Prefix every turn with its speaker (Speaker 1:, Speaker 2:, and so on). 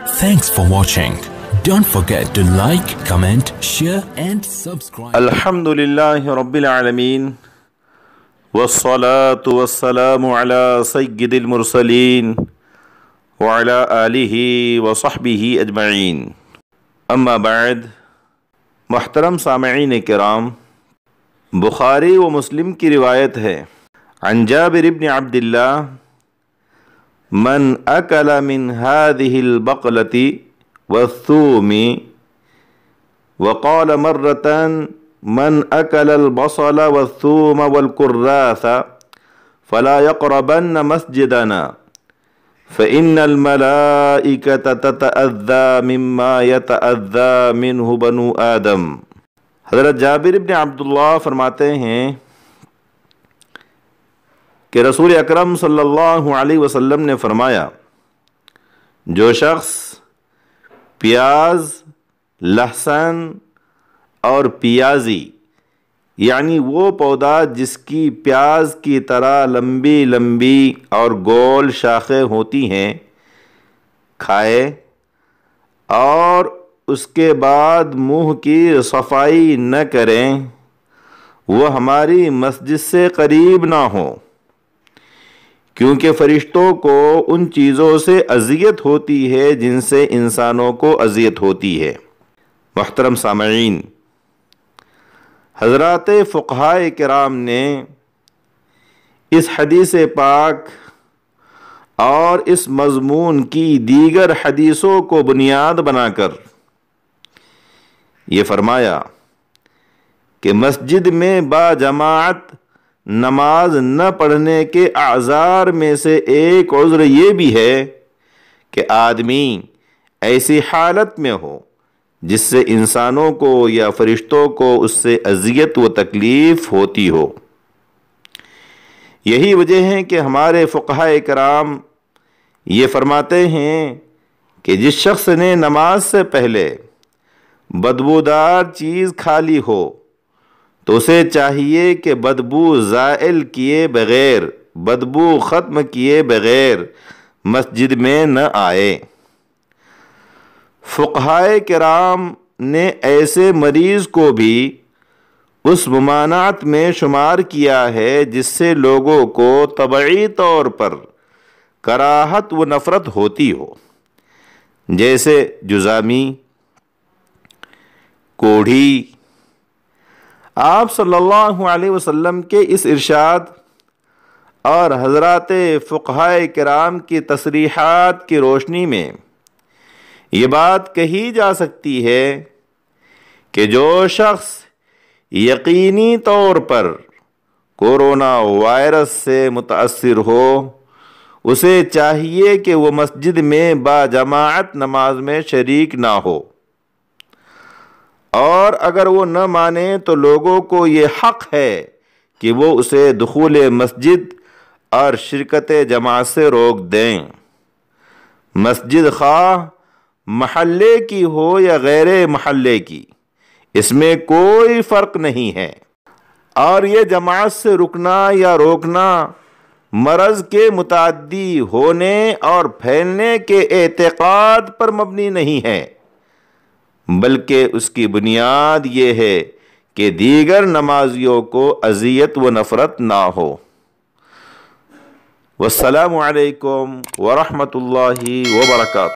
Speaker 1: Thanks for watching. Don't forget to like, comment, share and subscribe.
Speaker 2: Alhamdulillahi Rabbil Alameen. والصلاة والسلام على سيد المرسلين وعلى آله وصحبه أجمعين. اما بعد، محترم سامعین کرام، بخاری و مسلم کی روایت ہے عن جابر بن عبد اللہ من اکل من هذه البقلة والثوم وقال مرة من اکل البصل والثوم والكراث فلا يقربن مسجدنا فإن الملائكة تتأذى مما يتأذى منه بنو آدم. حضرت جابر بن عبداللہ فرماتے ہیں کہ رسول اکرم صلی اللہ علیہ وسلم نے فرمایا، جو شخص پیاز، لہسن اور پیازی یعنی وہ پودا جس کی پیاز کی طرح لمبی لمبی اور گول شاخیں ہوتی ہیں کھائے اور اس کے بعد منہ کی صفائی نہ کریں، وہ ہماری مسجد سے قریب نہ ہو، کیونکہ فرشتوں کو ان چیزوں سے اذیت ہوتی ہے جن سے انسانوں کو اذیت ہوتی ہے. محترم سامعین، حضرات فقہائے کرام نے اس حدیث پاک اور اس مضمون کی دیگر حدیثوں کو بنیاد بنا کر یہ فرمایا کہ مسجد میں با جماعت نماز نہ پڑھنے کے اعذار میں سے ایک عذر یہ بھی ہے کہ آدمی ایسی حالت میں ہو جس سے انسانوں کو یا فرشتوں کو اس سے اذیت و تکلیف ہوتی ہو. یہی وجہ ہے کہ ہمارے فقہائے کرام یہ فرماتے ہیں کہ جس شخص نے نماز سے پہلے بدبودار چیز کھا لی ہو تو اسے چاہیے کہ بدبو زائل کیے بغیر، بدبو ختم کیے بغیر مسجد میں نہ آئے. فقہائے کرام نے ایسے مریض کو بھی اس ممانعت میں شمار کیا ہے جس سے لوگوں کو طبعی طور پر کراہت و نفرت ہوتی ہو، جیسے جذامی، کوڑھی. آپ صلی اللہ علیہ وسلم کے اس ارشاد اور حضرات فقہائے کرام کی تصریحات کی روشنی میں یہ بات کہی جا سکتی ہے کہ جو شخص یقینی طور پر کورونا وائرس سے متاثر ہو اسے چاہیے کہ وہ مسجد میں با جماعت نماز میں شریک نہ ہو، اور اگر وہ نہ مانے تو لوگوں کو یہ حق ہے کہ وہ اسے دخول مسجد اور شرکت جماعت سے روک دیں. مسجد خواہ محلے کی ہو یا غیر محلے کی، اس میں کوئی فرق نہیں ہے، اور یہ جماعت سے رکنا یا روکنا مرض کے متعدی ہونے اور پھیلنے کے اعتقاد پر مبنی نہیں ہے، بلکہ اس کی بنیاد یہ ہے کہ دیگر نمازیوں کو اذیت و نفرت نہ ہو. والسلام علیکم ورحمۃ اللہ وبرکاتہ.